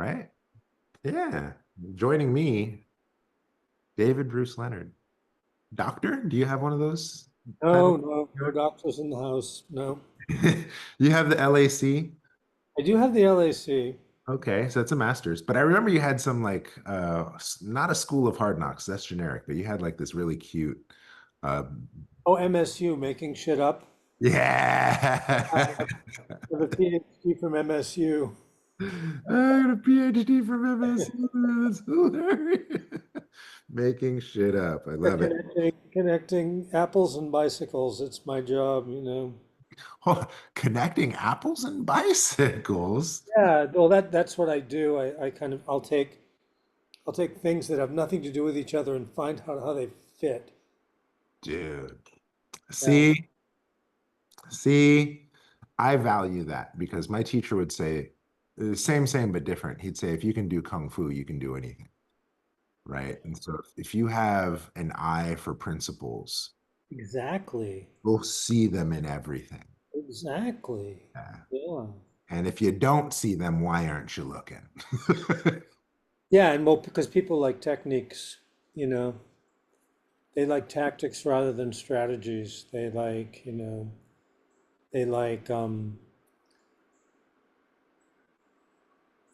right? Yeah. Joining me, David Bruce Leonard. Doctor, do you have one of those type of? No, no, no doctors in the house. No. You have the LAC? I do have the LAC. Okay, so it's a master's. But I remember you had some like not a school of hard knocks, that's generic, but you had like this really cute uh Oh, MSU, making shit up. yeah. With a PhD from MSU. I got a PhD from MSU. That's hilarious. Making shit up. I For love it. connecting apples and bicycles. It's my job. Oh, connecting apples and bicycles. Yeah, well that's what I do. I kind of I'll take things that have nothing to do with each other and find out how they fit. Dude. Yeah. See, see, I value that because my teacher would say, same, but different. He'd say, if you can do kung fu, you can do anything. Right. And so if you have an eye for principles, Exactly. you'll see them in everything. Exactly. Yeah. Yeah. And if you don't see them, why aren't you looking? Yeah, and well, because people like techniques, you know, they like tactics rather than strategies. They like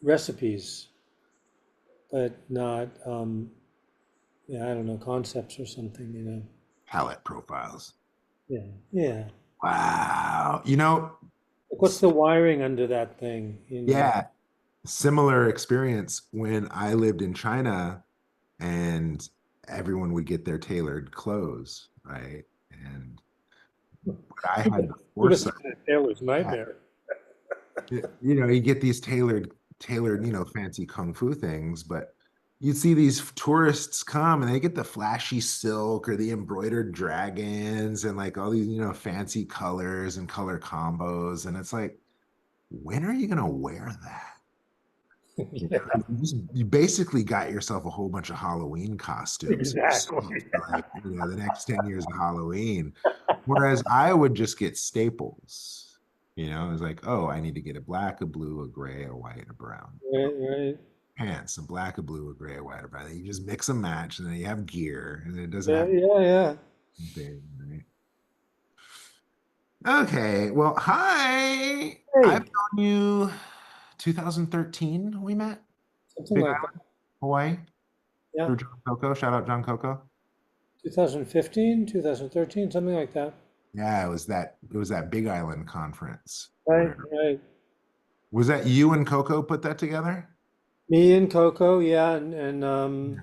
recipes, but not yeah, I don't know, concepts or something. Palette profiles. Yeah. Yeah. Wow. Like what's the wiring under that thing? Yeah, similar experience when I lived in China and everyone would get their tailored clothes, right? And what I had the You must foresight, have had a tailor's yeah, nightmare. you get these tailored, fancy kung fu things, but you'd see these tourists come and they get the flashy silk or the embroidered dragons and like all these, fancy colors and color combos. And it's like, when are you gonna wear that? Yeah, You basically got yourself a whole bunch of Halloween costumes exactly. for like, the next 10 years of Halloween. Whereas I would just get staples. It was like, oh, I need to get a black, a blue, a gray, a white, a brown. Right, right. Pants, a black, a blue, a gray, a white, a brown. You just mix and match, and then you have gear, and it doesn't Yeah, have yeah, yeah. thing, right? Okay, well, hi. I've Hey, known you 2013, we met. something Big like that. Island, Hawaii. Yeah. Through John Coco. Shout out John Coco. 2015, 2013, something like that. Yeah, it was that Big Island conference Right, where right. was that you and Coco put that together? Me and Coco, yeah, and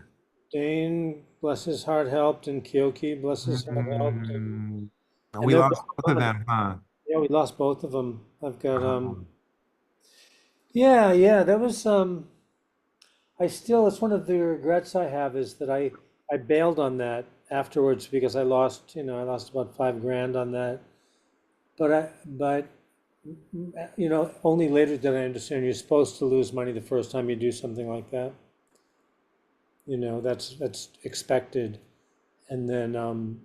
Dane, bless his heart, helped, and Kyoki, bless his heart, helped, and, Mm, and we they're lost both both of gone. them, huh? Yeah, we lost both of them. I've got Um, yeah, yeah, that was I still, it's one of the regrets I have is that I bailed on that afterwards because I lost about 5 grand on that. But only later did I understand you're supposed to lose money the first time you do something like that. That's expected. And then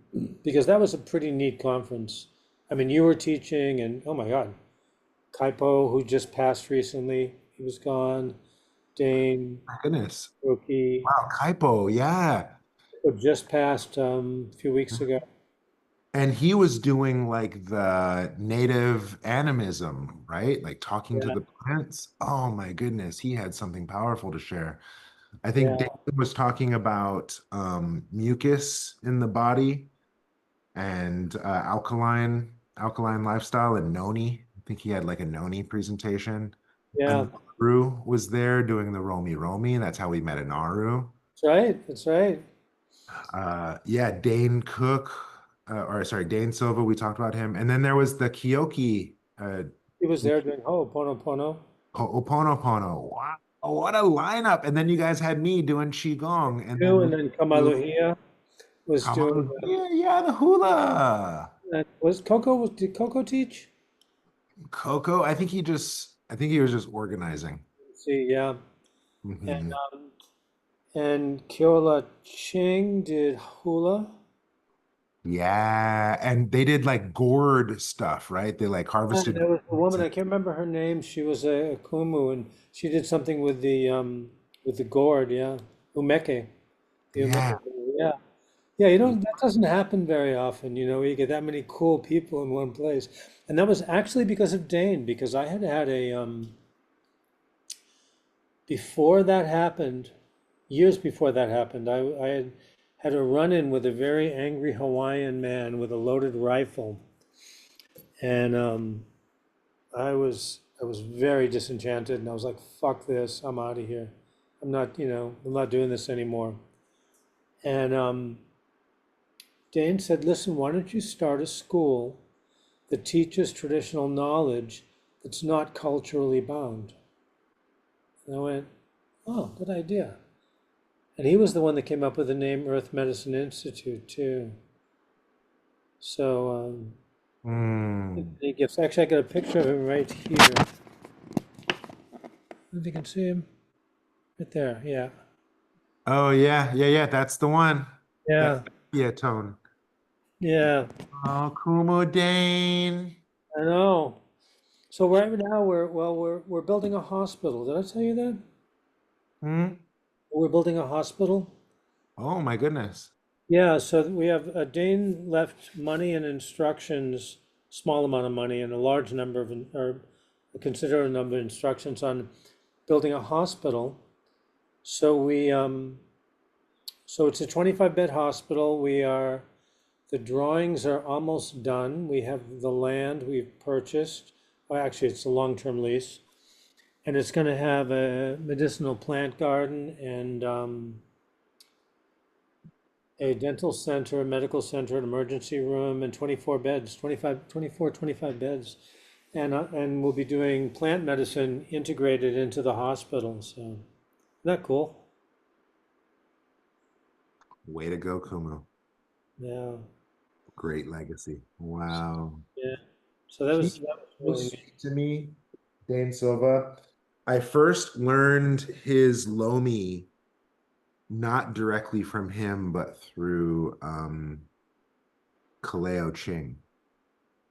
because that was a pretty neat conference. I mean, you were teaching, and oh my God, Kaipo, who just passed recently, he was gone. Dane, my goodness. Rookie, Wow, Kaipo, yeah. who just passed a few weeks ago. And he was doing like the native animism, right? Like talking to Yeah, the plants. Oh my goodness, he had something powerful to share. I think yeah, David was talking about mucus in the body and alkaline lifestyle and noni. I think he had like a noni presentation. yeah. And Naru was there doing the Romy Romy. That's how we met Anaru. That's right. That's right. Yeah, Dane Cook, or sorry, Dane Silva. We talked about him, and then there was the Kyoki He was there doing Ho'oponopono. Ho'oponopono. Wow, what a lineup! And then you guys had me doing qigong, and Too, then and then Kamaluhia was doing Yeah, yeah, the hula. that. Did Coco teach? Coco, I think he was just organizing. Let's see, yeah. And Mhm. and Kyola Ching did hula. Yeah, and they did like gourd stuff, right? They like Yeah, harvested there was a gourds woman, and I can't remember her name. She was a Kumu, and she did something with the gourd, yeah. Umeke. The yeah. Umeke. Yeah. Yeah, you don't that doesn't happen very often, where you get that many cool people in one place. And that was actually because of Dane, because I had had a before that happened, years before that happened, I had had a run-in with a very angry Hawaiian man with a loaded rifle. And I was very disenchanted, and I was like, "Fuck this! I'm out of here. I'm not doing this anymore." And Dane said, "Listen, why don't you start a school that teaches traditional knowledge that's not culturally bound?" And I went, "Oh, good idea." And he was the one that came up with the name Earth Medicine Institute too. So Mm. he gifts. Actually, I got a picture of him right here. I don't know if you can see him right there. Yeah, Oh yeah, yeah, yeah. That's the one. That yeah, yeah tone. yeah. Oh, Kumo Dane. I know. So right now we're building a hospital. Did I tell you that? Hmm? We're building a hospital. Oh my goodness. Yeah, so we have Dane left money and instructions, small amount of money and a large number of, or a considerable number of instructions on building a hospital. So so it's a 25-bed hospital. The drawings are almost done. We have the land we've purchased. Well, actually, it's a long-term lease. And it's going to have a medicinal plant garden and a dental center, a medical center, an emergency room, and 24 beds, 25 beds. And we'll be doing plant medicine integrated into the hospital. So, isn't that cool? Way to go, Kumo. Yeah. Great legacy. Wow. Yeah. So that He was will really neat. speak to me, Dane Silva. I first learned his Lomi not directly from him, but through Kaleo Ching.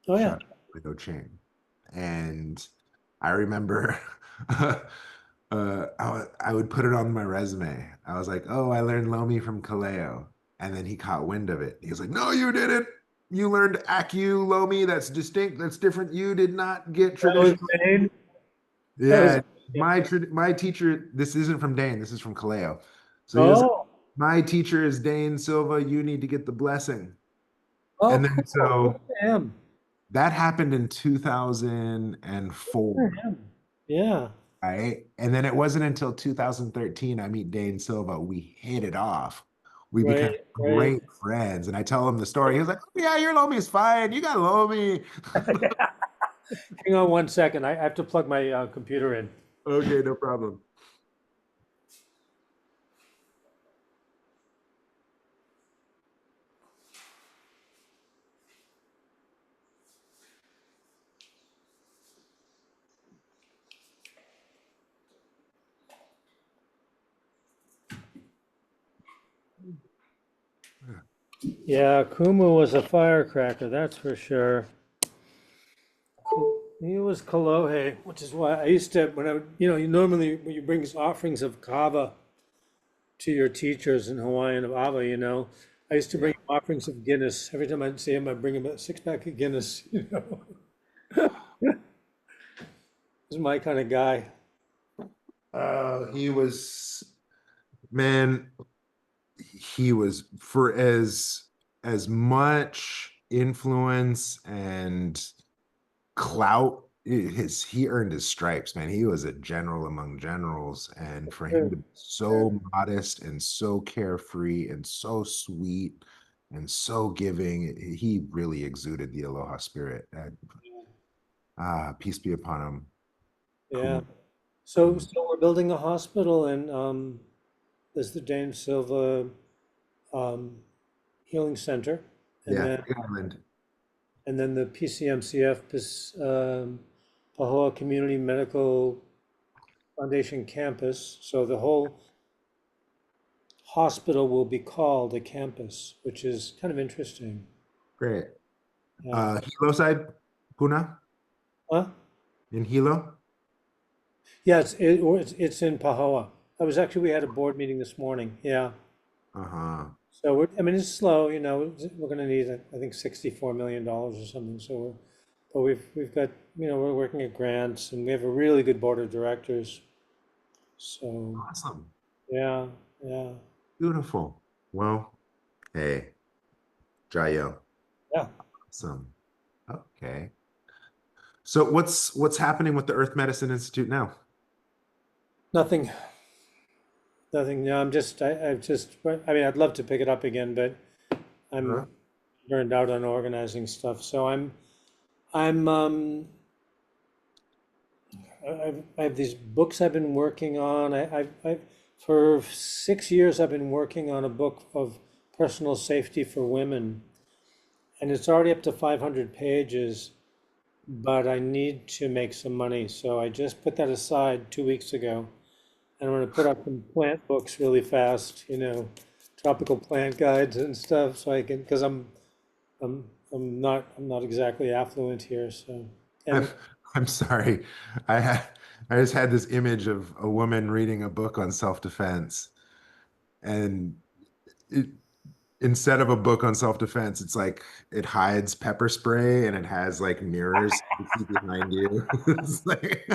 Oh yeah. Shout out to Kaleo Ching. And I remember I would put it on my resume. I was like, oh, I learned Lomi from Kaleo. And then he caught wind of it. He was like, no, you didn't. You learned Aku Lomi. That's distinct. That's different. You did not get That was traditional. Dane. That was Yeah, my teacher. This isn't from Dane. This is from Kaleo. So he was like, oh my teacher is Dane Silva. You need to get the blessing. oh And then cool. Good so for him. that happened in Good for 2004, him. Yeah. right? And then it wasn't until 2013 I meet Dane Silva. We hit it off. We become Right. Right. great friends. And I tell him the story. He was like, oh, yeah, your Lomi is fine. You got Lomi. Hang on one second. I have to plug my computer in. Okay, no problem. Yeah, Kumu was a firecracker, that's for sure. He was Kolohe, which is why I used to, when I would, you normally when you bring offerings of kava to your teachers in Hawaiian of Ava, I used to bring Yeah. offerings of Guinness. Every time I'd see him, I'd bring him a six-pack of Guinness, He's my kind of guy. He was, man, he was for as much influence and clout he earned his stripes, man. He was a general among generals, and for him Sure, to be sure. so modest and so carefree and so sweet and so giving, he really exuded the aloha spirit. Peace be upon him. Yeah. So, Kumu. so we're building a hospital, and there's the Dane Silva um, Healing Center, and Yeah, then Big Island. the PCMCF, Pahoa Community Medical Foundation campus. So the whole hospital will be called a campus, which is kind of interesting. Great. Yeah. Hilo side, Puna Huh? in Hilo. Yeah, it's in Pahoa. I was actually we had a board meeting this morning. Yeah. Uh-huh. So I mean, it's slow. We're going to need I think $64 million or something. But we've got we're working at grants and we have a really good board of directors. So Awesome. yeah, yeah, Beautiful. Well, hey, Jayo. yeah. Awesome. Okay. So what's happening with the Earth Medicine Institute now? Nothing, nothing. No, I've just. I mean, I'd love to pick it up again, but Huh? I'm burned out on organizing stuff. So I'm I have these books I've been working on. For 6 years I've been working on a book of personal safety for women, and it's already up to 500 pages, but I need to make some money. So I just put that aside 2 weeks ago, and I'm going to put up some plant books really fast, tropical plant guides and stuff, so I can, because I'm not exactly affluent here, so I'm, and I'm sorry. I had I just had this image of a woman reading a book on self-defense, and it, instead of a book on self-defense, it's like it hides pepper spray and it has like mirrors to see behind you. It's like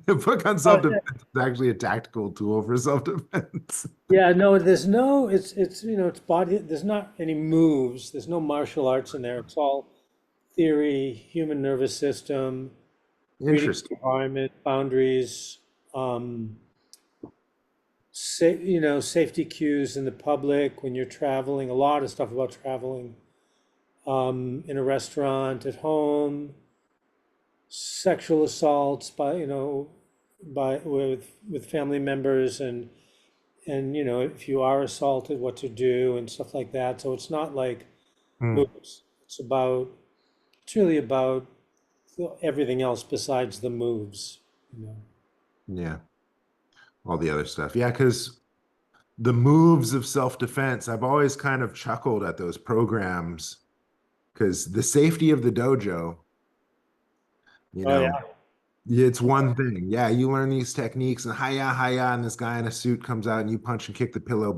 a book on self-defense is actually a tactical tool for self-defense. yeah, no, there's no, it's body, there's not any moves, there's no martial arts in there. It's all theory, human nervous system, reading the Interesting. environment, boundaries, um, safety cues in the public when you're traveling, a lot of stuff about traveling, in a restaurant, at home, sexual assaults with family members and if you are assaulted what to do and stuff like that, so it's not like Hmm. moves. It's really about everything else besides the moves, you know. Yeah, all the other stuff. Yeah, because the moves of self-defense, I've always kind of chuckled at those programs because the safety of the dojo, you Oh yeah, know, it's one thing. Yeah, you learn these techniques and hiya, hiya, and this guy in a suit comes out and you punch and kick the pillow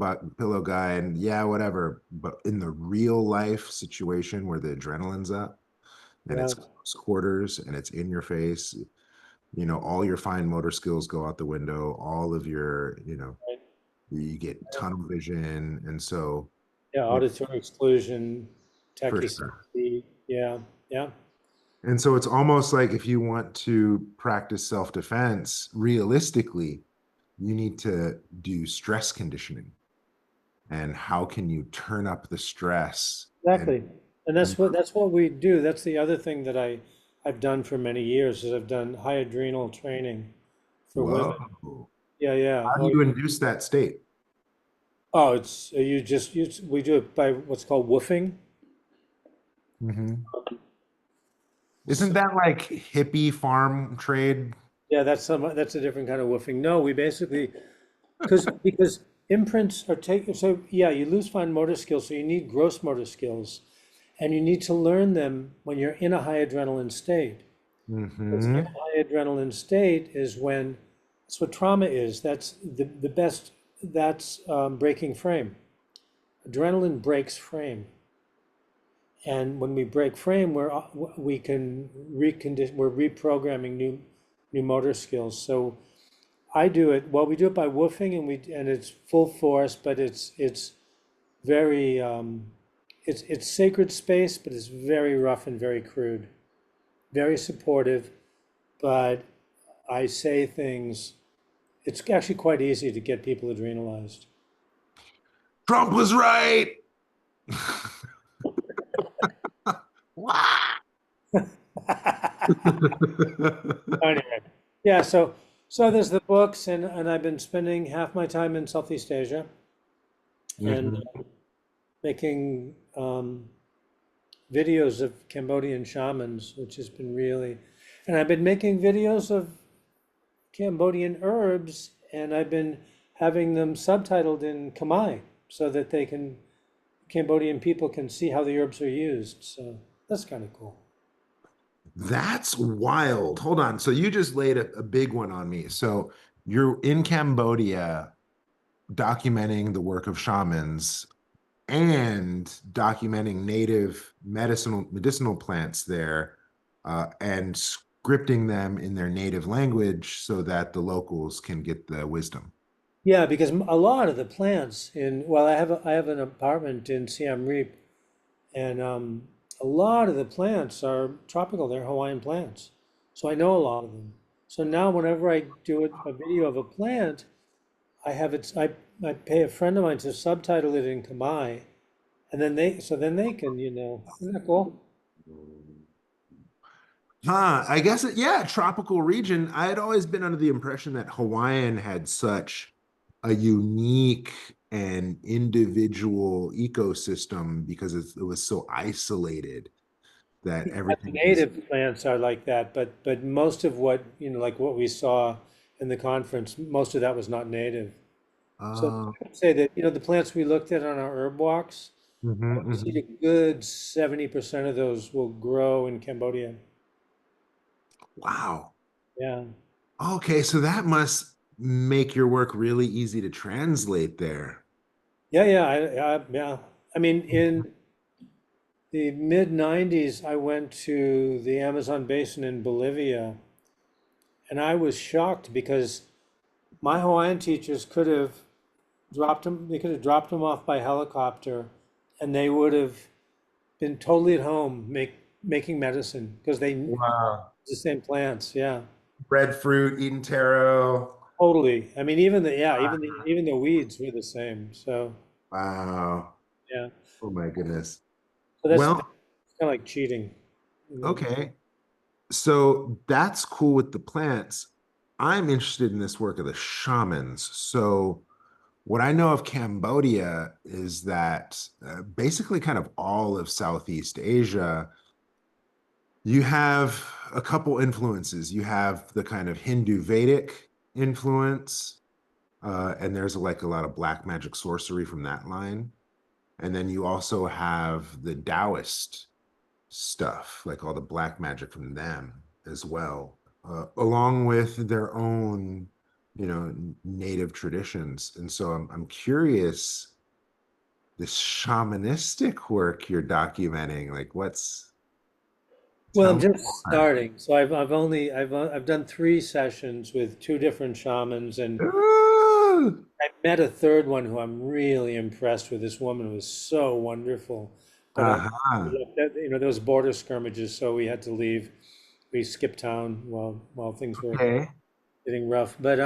guy, and yeah, whatever. But in the real life situation where the adrenaline's up and yeah, it's close quarters and it's in your face, all your fine motor skills go out the window, all of your, right. you get tunnel vision. And so Yeah, it's auditory exclusion, for sure. tachycepsy, yeah, yeah, And so it's almost like if you want to practice self-defense realistically, you need to do stress conditioning. And how can you turn up the stress and exactly. And that's what we do. That's the other thing that I've done for many years is I've done high adrenal training for women. whoa, Yeah, yeah. how do you induce that state? It's we do it by what's called woofing. Mhm. Isn't So, that like hippie farm trade? yeah, that's a different kind of woofing. No, we basically because imprints are taken. So yeah, you lose fine motor skills, so you need gross motor skills, and you need to learn them when you're in a high adrenaline state. Because in a Hmm. high adrenaline state is when that's what trauma is. That's the best. That's breaking frame. Adrenaline breaks frame, and when we break frame, we can recondition. We're reprogramming new motor skills. So I do it. Well, we do it by woofing, and it's full force, but it's very it's sacred space, but it's very rough and very crude, very supportive. But I say things. It's actually quite easy to get people adrenalized. Trump was right. Wah! Anyway, yeah. So there's the books, and I've been spending half my time in Southeast Asia and Mhm. making videos of Cambodian shamans, which has been really, and I've been making videos of Cambodian herbs, and I've been having them subtitled in Khmer so that they can, Cambodian people can see how the herbs are used. So that's kind of cool. That's wild. Hold on. So you just laid a big one on me. So you're in Cambodia documenting the work of shamans and documenting native medicinal plants there, and scripting them in their native language so that the locals can get the wisdom. Yeah, because a lot of the plants in, well, I have an apartment in Siem Reap, and a lot of the plants are tropical. They're Hawaiian plants, so I know a lot of them. So now, whenever I do a video of a plant, I have it. I pay a friend of mine to subtitle it in Khmer, and then they can, isn't that cool? Huh, I guess yeah, tropical region. I had always been under the impression that Hawaiian had such a unique and individual ecosystem because it was so isolated that The everything was. native plants are like that, but most of what, like what we saw in the conference, most of that was not native. So Uh, I would say that, the plants we looked at on our herb walks, I mhm, would say a mhm. good 70% of those will grow in Cambodia. Wow. Yeah. Okay, so that must make your work really easy to translate there. Yeah, yeah, yeah. I mean, in the mid 90s, I went to the Amazon basin in Bolivia, and I was shocked because my Hawaiian teachers could have they could have dropped them off by helicopter, and they would have been totally at home making medicine because they Wow. the same plants. Yeah, Breadfruit, eating taro. totally. I mean, even the weeds were the same. So Wow. yeah, Oh my goodness. so that's Well, kind of like cheating. okay. So that's cool with the plants. I'm interested in this work of the shamans. So what I know of Cambodia is that basically kind of all of Southeast Asia, you have a couple influences. You have the kind of Hindu Vedic influence, and there's like a lot of black magic sorcery from that line. And then you also have the Taoist stuff, like all the black magic from them as well, along with their own, native traditions. And so I'm curious, this shamanistic work you're documenting, like Well, tell I'm me just more. starting, so I've done 3 sessions with 2 different shamans, and Ah, I met a third one who I'm really impressed with. This woman was so wonderful, but uh-huh. there was border skirmishes, so we had to leave. We skipped town while things were Okay. getting rough. But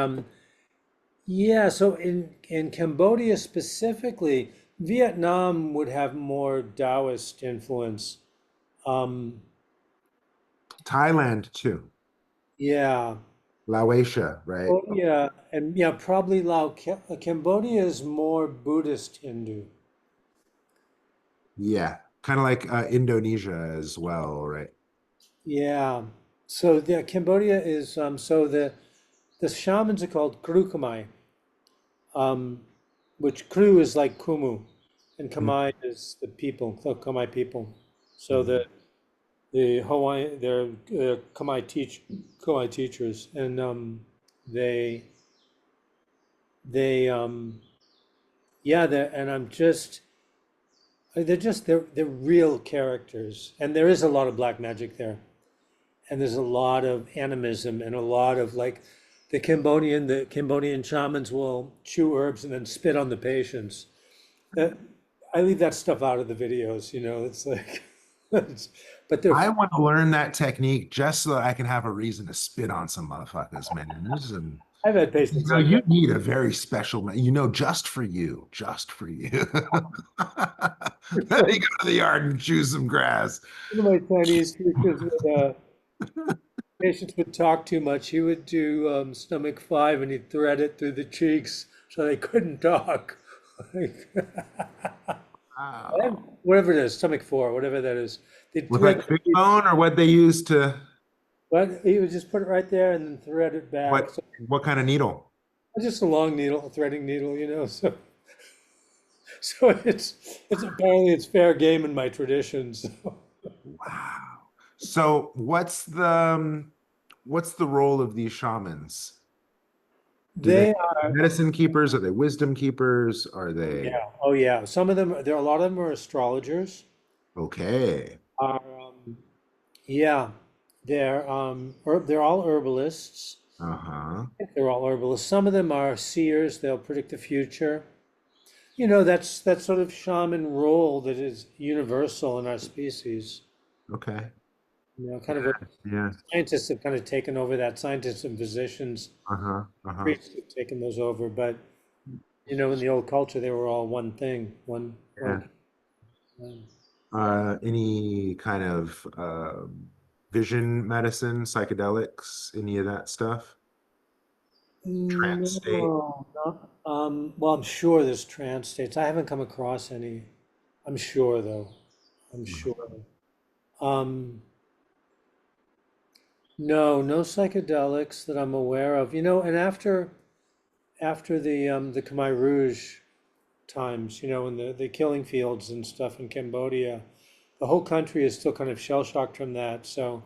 yeah. So in Cambodia specifically, Vietnam would have more Taoist influence. Um, Thailand too. yeah. Laotia, right? Oh, yeah, and yeah, probably Cambodia is more Buddhist Hindu. Yeah. Kind of like Indonesia as well, right? Yeah. So the Cambodia is so the shamans are called Krukamai, um, which Kru is like Kumu, and Kamai is the people, the Kamai people. So Mhm. the Hawaii they're Kamai teachers, and they they yeah, and I'm just they're real characters, and there is a lot of black magic there, and there's a lot of animism and a lot of like the Cambodian shamans will chew herbs and then spit on the patients. That I leave that stuff out of the videos, it's like, but they're I want to learn that technique just so that I can have a reason to spit on some motherfuckers, man. I've had patients like You that. need a very special, just for you. Let me go to the yard and chew some grass. One of my Chinese teachers would patients would talk too much. He would do stomach 5 and he'd thread it through the cheeks so they couldn't talk. Like, Wow. whatever it is, stomach 4, whatever that is. They'd With thread like the big cheeks, bone or what they use to but he would just put it right there and then thread it back. So what kind of needle? just a long needle, a threading needle. So So it's apparently it's fair game in my traditions. Wow. So what's the role of these shamans? Do they They are, medicine keepers? Are they wisdom keepers? Are they yeah, oh yeah. Some of them, there are a lot of them are astrologers. okay? Are yeah, they're all herbalists. Uh-huh. I think they're all herbalists. Some of them are seers. They'll predict the future. You know, that's that sort of shaman role that is universal in our species. Okay. You know, kind of what Yeah. scientists have kind of taken over that. Scientists and physicians, Uh-huh. Uh-huh. priests have taken those over. But you know, in the old culture, they were all one thing, one. Yeah. Any kind of vision medicine, psychedelics, any of that stuff? Trance state? No, not, well, I'm sure there's trance states. I haven't come across any. I'm sure though. I'm sure. Um, no, no psychedelics that I'm aware of. You know, and after the Khmer Rouge times, you know, in the killing fields and stuff in Cambodia, the whole country is still kind of shell shocked from that. So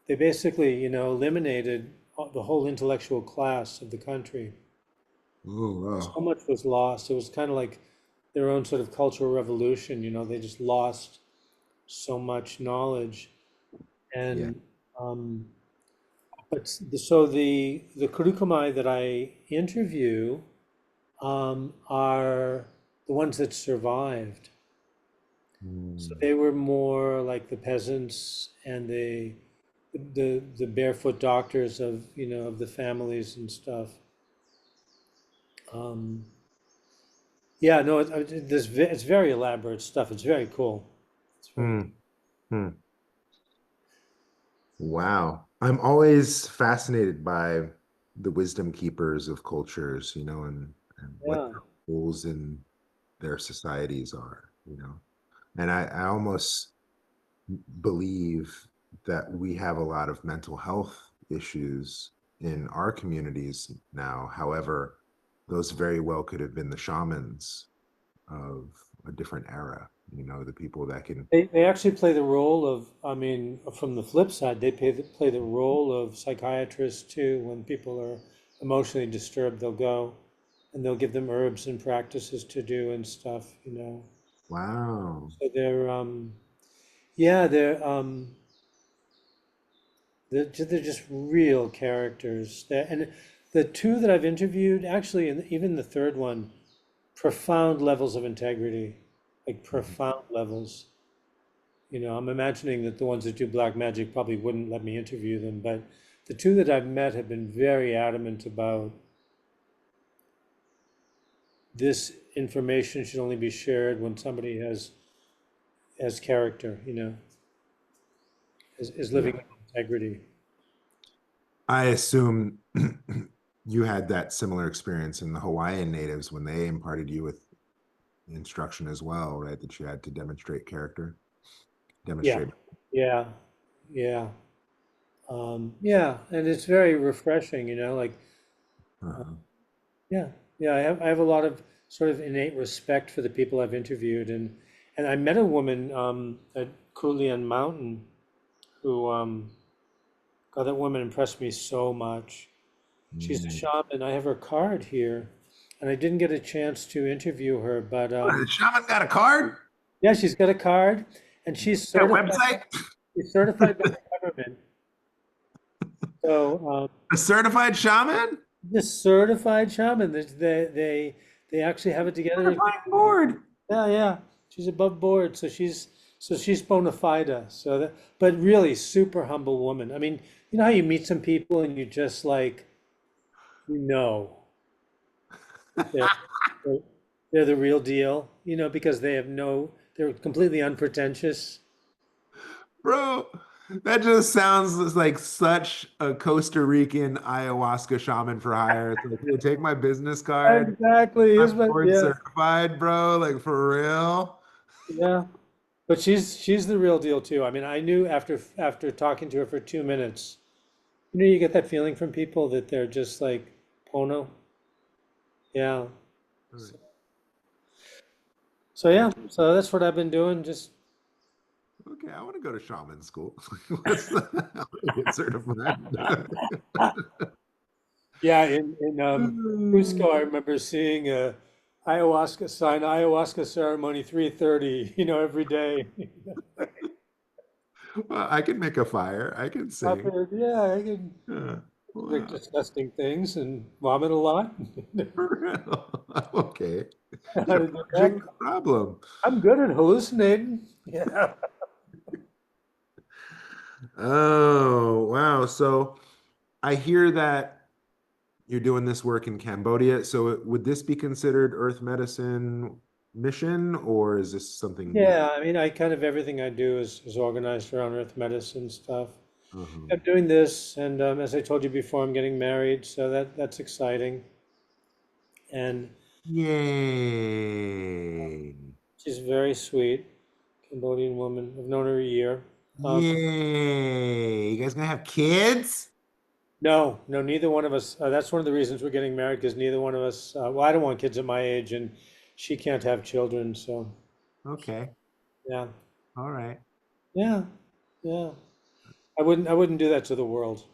they basically, you know, eliminated the whole intellectual class of the country. Oh, So wow. much was lost. It was kind of like their own sort of cultural revolution. You know, they just lost so much knowledge. Yeah. And so the Kurukumai that I interview are the ones that survived. So Mm. they were more like the peasants and the barefoot doctors of of the families and stuff. Um, yeah, no, it's very elaborate stuff. It's very cool. It's very Hmm. Hmm. Wow. I'm always fascinated by the wisdom keepers of cultures, and what yeah. their roles in their societies are, And I almost believe that we have a lot of mental health issues in our communities now. However, those very well could have been the shamans of a different era, the people that can. They actually play the role of, I mean, from the flip side, they play the role of psychiatrists too. When people are emotionally disturbed, they'll go and they'll give them herbs and practices to do and stuff, you know. Wow. So yeah, they're just real characters. And the two that I've interviewed, actually, and even the third one, profound levels of integrity, like profound levels. You know, I'm imagining that the ones that do black magic probably wouldn't let me interview them, but the two that I've met have been very adamant about this information should only be shared when somebody has character, you know, is living Yeah. with integrity. I assume you had that similar experience in the Hawaiian natives when they imparted you with instruction as well, right? That you had to demonstrate character, Yeah, demonstrate. yeah, yeah, yeah, and it's very refreshing, you know, like Uh-huh. yeah, yeah. I have a lot of sort of innate respect for the people I've interviewed, and I met a woman at Kulian Mountain who God, that woman impressed me so much. She's a Mm. shaman. I have her card here, and I didn't get a chance to interview her, but What, the shaman got a card? yeah, she's got a card, and Got a website? she's certified by the government. So A certified shaman? this certified shaman, they actually have it together. Certified board. Yeah, yeah. She's above board, so she's bona fide. So that, but really super humble woman. I mean, you know how you meet some people and you just like you know that they're, they're the real deal, you know, because they're completely unpretentious. Bro, that just sounds like such a Costa Rican ayahuasca shaman for hire. It's like, here, take my business card. Exactly. I'm Is what board yeah, certified, bro. Like for real. yeah. But she's the real deal too. I mean, I knew after talking to her for 2 minutes, you know, you get that feeling from people that they're just like Pono. Yeah. So yeah, so that's what I've been doing. Just Okay, I want to go to shaman school. What's the, I want to get certified. yeah, in Cusco, I remember seeing a ayahuasca sign, ayahuasca ceremony 3:30, every day. Well, I can make a fire. I can I sing. figured, yeah, I can Yeah. drink Wow. disgusting things and vomit a lot. For real. Okay. I Yeah, did project that. the problem. I'm good at hallucinating. Yeah. Oh, wow. So I hear that you're doing this work in Cambodia. So would this be considered Earth Medicine mission, or is this something new? Yeah, I mean, I kind of everything I do is organized around earth medicine stuff. Uh-huh. I'm doing this, and as I told you before, I'm getting married, so that's exciting. And Yay. she's very sweet, Cambodian woman. I've known her a year. Um, Yay. You guys gonna have kids? no, no, neither one of us. That's one of the reasons we're getting married because neither one of us. Well, I don't want kids at my age, and she can't have children. So Okay. yeah, All right. yeah, yeah. I wouldn't do that to the world.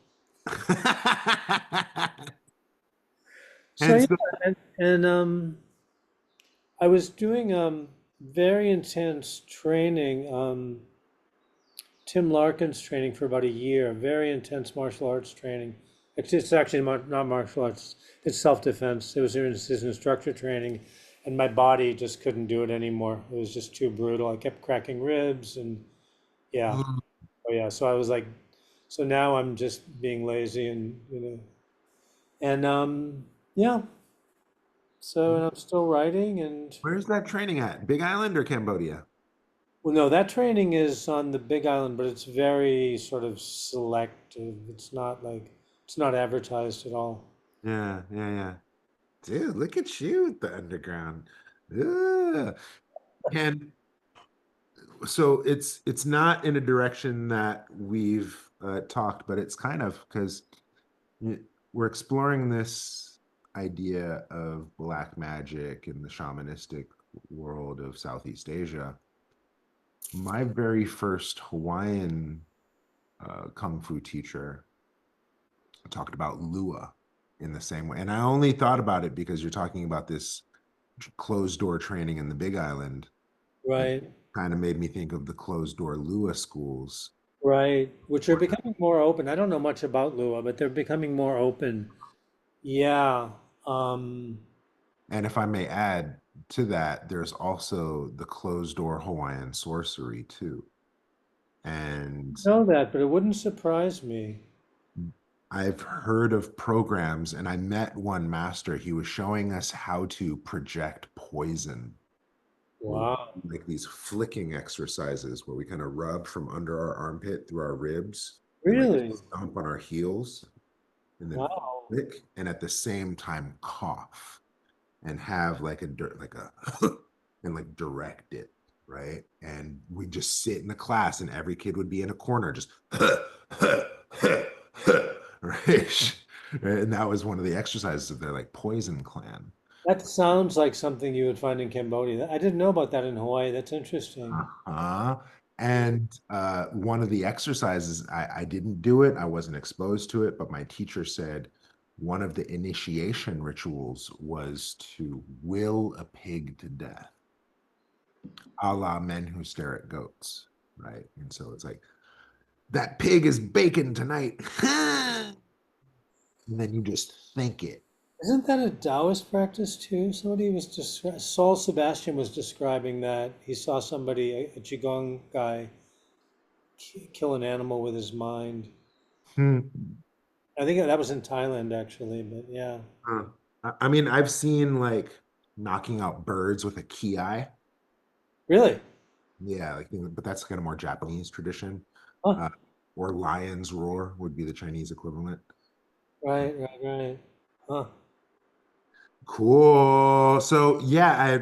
So yeah, Hence the and I was doing very intense training, Tim Larkin's training for about a year, very intense martial arts training. It's actually not martial arts, it's self-defense. It was his instructor training, and my body just couldn't do it anymore. It was just too brutal. I kept cracking ribs, and yeah, oh yeah. So I was like, so now I'm just being lazy, and yeah. So and I'm still writing, and Where's that training at? Big Island or Cambodia? well, no, that training is on the Big Island, but it's very sort of selective. It's not advertised at all. Yeah, yeah, yeah. Dude, look at you with the underground. Ugh. And so it's not in a direction that we've talked, but it's kind of because we're exploring this idea of black magic in the shamanistic world of Southeast Asia. My very first Hawaiian kung fu teacher talked about Lua in the same way. And I only thought about it because you're talking about this closed door training in the Big Island. And Right, kind of made me think of the closed door Lua schools. right. Which are becoming more open. I don't know much about Lua, but they're becoming more open. Yeah. Um, And if I may add to that, there's also the closed door Hawaiian sorcery too. And know that, but it wouldn't surprise me. I've heard of programs, and I met one master. He was showing us how to project poison. Wow. Like these flicking exercises where we kind of rub from under our armpit through our ribs and like Really? stomp on our heels and then Wow. flick and at the same time cough and have like a and like direct it, right? And we just sit in the class and every kid would be in a corner just right. And that was one of the exercises of their like poison clan. That sounds like something you would find in Cambodia. I didn't know about that in Hawaii. That's interesting. Uh-huh. And one of the exercises, I didn't do it, I wasn't exposed to it, but my teacher said one of the initiation rituals was to will a pig to death, a la men who stare at goats, right? And so it's like, that pig is bacon tonight. And then you just think it. Isn't that a Taoist practice too? Saul Sebastian was describing that he saw somebody, a Qigong guy, kill an animal with his mind. Hmm. I think that was in Thailand actually, but yeah. I mean, I've seen like knocking out birds with a ki. Really? Yeah, like, but that's kind of more Japanese tradition. Huh. Uh, or lion's roar would be the Chinese equivalent. Right, right, right. Huh. Cool. So yeah,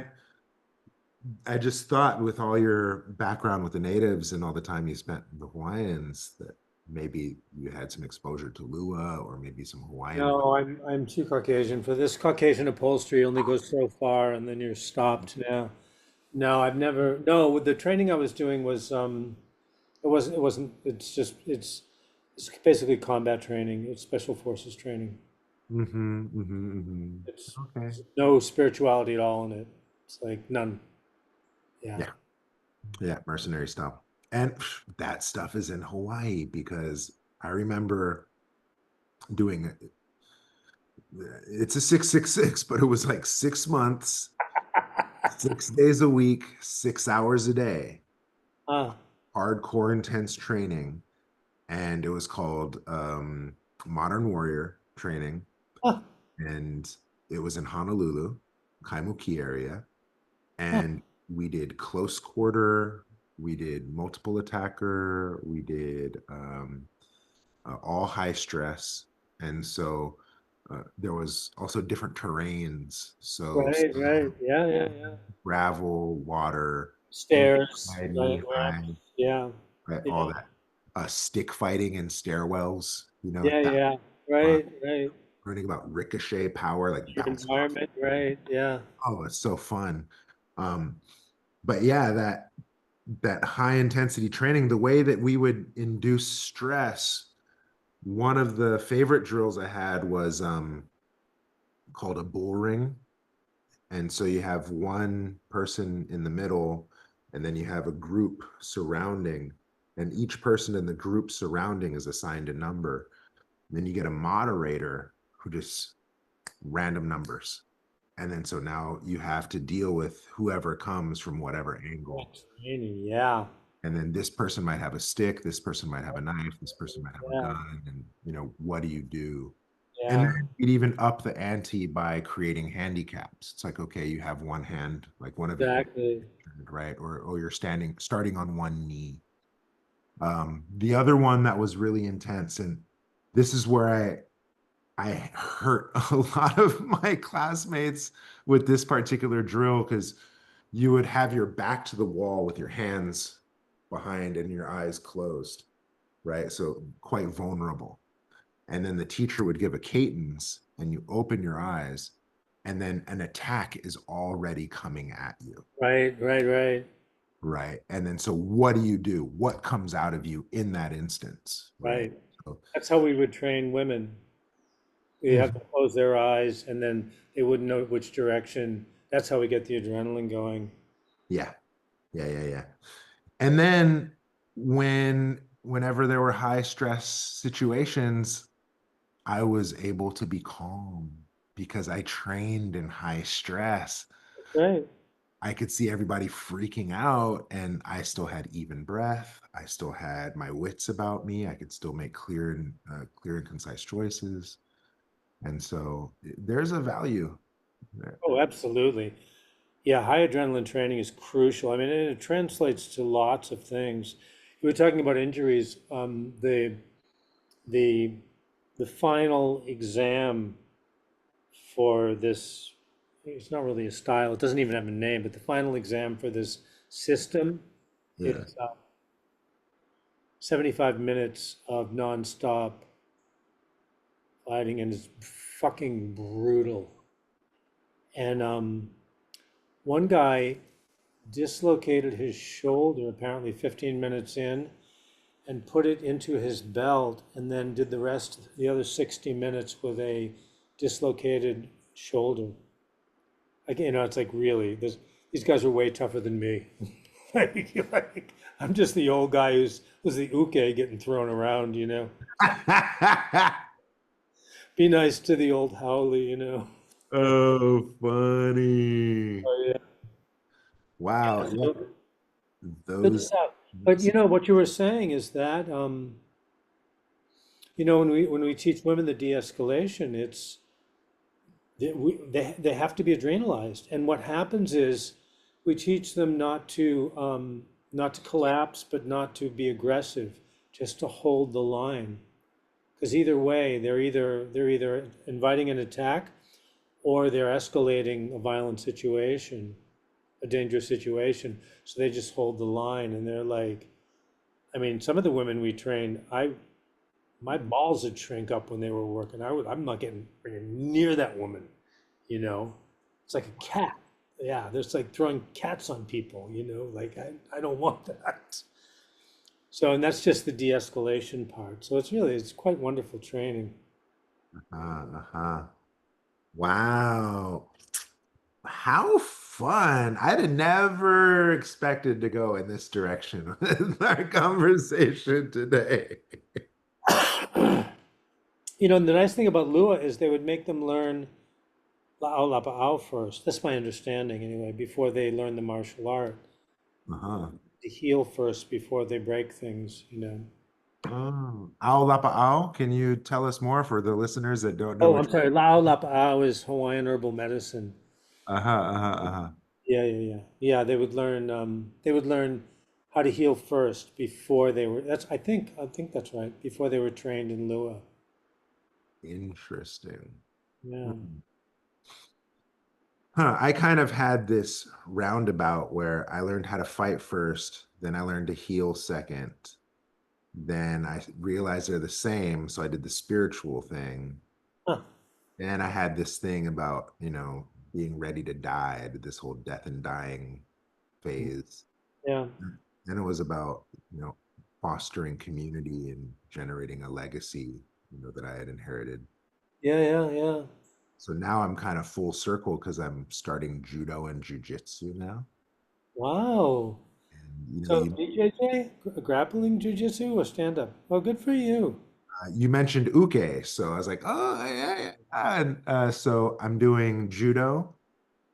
I just thought with all your background with the natives and all the time you spent with the Hawaiians that maybe you had some exposure to Lua or maybe some Hawaiian. No, I'm too Caucasian for this. Caucasian upholstery only goes so far, and then you're stopped now. No, I've never. No, with the training I was doing was it wasn't. It wasn't. It's basically combat training. It's special forces training. Mm-hmm, mm-hmm, mm-hmm. It's Okay. there's no spirituality at all in it. It's like none. Yeah. Yeah. Yeah. Mercenary style. And that stuff is in Hawaii because I remember doing it's a 666, but it was like 6 months, 6 days a week, 6 hours a day, Ah. hardcore intense training. And it was called Modern Warrior Training. Ah. And it was in Honolulu, Kaimuki area. Ah. And we did close quarter, we did multiple attacker, we did all high stress. And so there was also different terrains. So Right. Right. Yeah. Yeah. Yeah. gravel, water, Stairs. anxiety, Right. high, Ramps. Yeah. right, all Yeah. that. Stick fighting in stairwells, Yeah. that Yeah. fun. Right. Right. Learning about ricochet power, like Your bouncing off. environment. Right. Yeah. Oh, it's so fun. Um, but yeah, that high intensity training, the way that we would induce stress, one of the favorite drills I had was called a bull ring. And so you have one person in the middle, and then you have a group surrounding, and each person in the group surrounding is assigned a number. And then you get a moderator who just random numbers. And then so now you have to deal with whoever comes from whatever angle. Great training. Yeah. And then this person might have a stick, this person might have a knife, this person might have a Yeah. gun, and what do you do? And Yeah. then you'd even up the ante by creating handicaps. It's like, okay, you have one hand, like one of your hands, Exactly. right? Or you're starting on one knee. The other one that was really intense, and this is where I hurt a lot of my classmates with this particular drill because you would have your back to the wall with your hands behind and your eyes closed, right? So quite vulnerable. And then the teacher would give a cadence and you open your eyes, and then an attack is already coming at you, Right. Right. Right. right? And then so what do you do? What comes out of you in that instance, right? Right. So, That's how we would train women. We have to mhm, close their eyes and then they wouldn't know which direction. That's how we get the adrenaline going. yeah, yeah, yeah, yeah. And then whenever there were high stress situations, I was able to be calm because I trained in high stress. Right. I could see everybody freaking out and I still had even breath. I still had my wits about me. I could still make clear and concise choices. And so there's a value there. Oh, absolutely. Yeah, high adrenaline training is crucial. I mean, and it translates to lots of things. You were talking about injuries. The the final exam for this, it's not really a style. It doesn't even have a name, but the final exam for this system, Yeah. it's 75 minutes of nonstop fighting, and it's fucking brutal. And one guy dislocated his shoulder apparently 15 minutes in and put it into his belt and then did the other 60 minutes with a dislocated shoulder. Like, it's like really, these guys are way tougher than me. like, I'm just the old guy who's the uke getting thrown around. Be nice to the old Howley. Oh, funny. Oh, yeah. Wow. Yeah, Yeah. so good Those. stuff. But what you were saying is that when we teach women the de-escalation, they have to be adrenalized. And what happens is we teach them not to collapse, but not to be aggressive, just to hold the line. Because either way, they're either inviting an attack or they're escalating a violent situation, a dangerous situation. So they just hold the line, and they're like, I mean, some of the women we trained, my balls would shrink up when they were working. I'm not getting near that woman, you know. It's like a cat. yeah, there's like throwing cats on people, like I don't want that. So, and that's just the de-escalation part. So it's quite wonderful training. Uh-huh. Wow. How fun. I'd have never expected to go in this direction with our conversation today. And the nice thing about Lua is they would make them learn La'au Lapa'au first. That's my understanding anyway, before they learn the martial art. Uh-huh. To heal first before they break things. Oh, Ao Lapa Ao, can you tell us more for the listeners that don't know Oh, what I'm sorry. La'au Lapa'au is Hawaiian herbal medicine. Uh-huh, uh-huh, uh-huh. Yeah, yeah, yeah. Yeah, they would learn how to heal first before they were I think that's right. Before they were trained in Lua. Interesting. Yeah. Hmm. Huh, I kind of had this roundabout where I learned how to fight first, then I learned to heal second. Then I realized they're the same, so I did the spiritual thing. Huh. Then I had this thing about, being ready to die. I did this whole death and dying phase. Yeah. Then it was about, fostering community and generating a legacy, that I had inherited. Yeah, yeah, yeah. So now I'm kind of full circle because I'm starting judo and jujitsu now. Wow. And So BJJ, grappling jujitsu or stand up? Oh, good for you. you mentioned uke, so I was like, oh yeah, yeah. And so I'm doing judo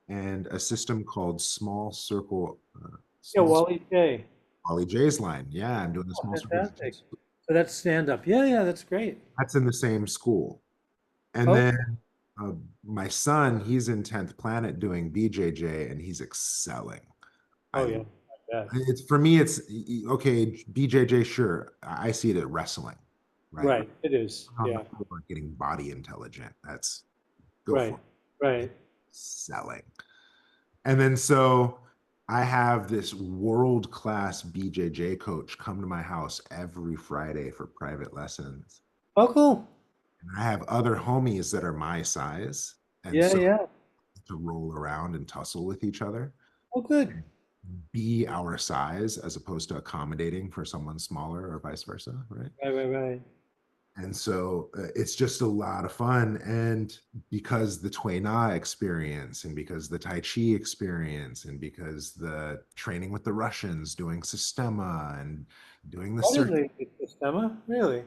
and a system called small circle, Yeah, small Wally J. Ollie J's line. Yeah, I'm doing the Oh, small circle fantastic. jujitsu. So that's stand up. Yeah, yeah, that's great. That's in the same school. And Oh, then uh, my son, he's in 10th Planet doing BJJ, and he's excelling. oh I yeah, I bet. It's for me, it's okay. BJJ, sure. I see it at wrestling, right? Right, it is. I'm Yeah, not about getting body intelligent. That's go for right, it. right. Selling. And then so I have this world-class BJJ coach come to my house every Friday for private lessons. Oh, cool. And I have other homies that are my size. And Yeah, so yeah. to roll around and tussle with each other, Oh, good. be our size as opposed to accommodating for someone smaller or vice versa, right? Right, right, right. And so it's just a lot of fun. And because the Tui Na experience, and because the Tai Chi experience, and because the training with the Russians doing Sistema and doing the Oh, circuit, really? Emma? Really?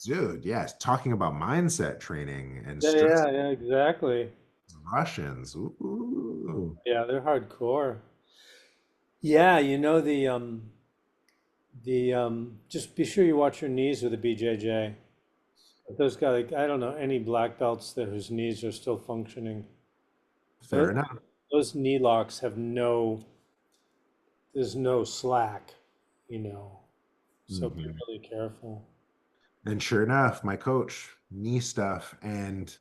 dude, yes, talking about mindset training and Yeah, stress yeah, yeah, exactly. Russians. Ooh. Yeah, they're hardcore. Yeah, just be sure you watch your knees with a BJJ. Those guys, like, I don't know any black belts that whose knees are still functioning. Fair Those, enough. those knee locks there's no slack, you know. So be Mhm. really careful. And sure enough, my coach, knee stuff. And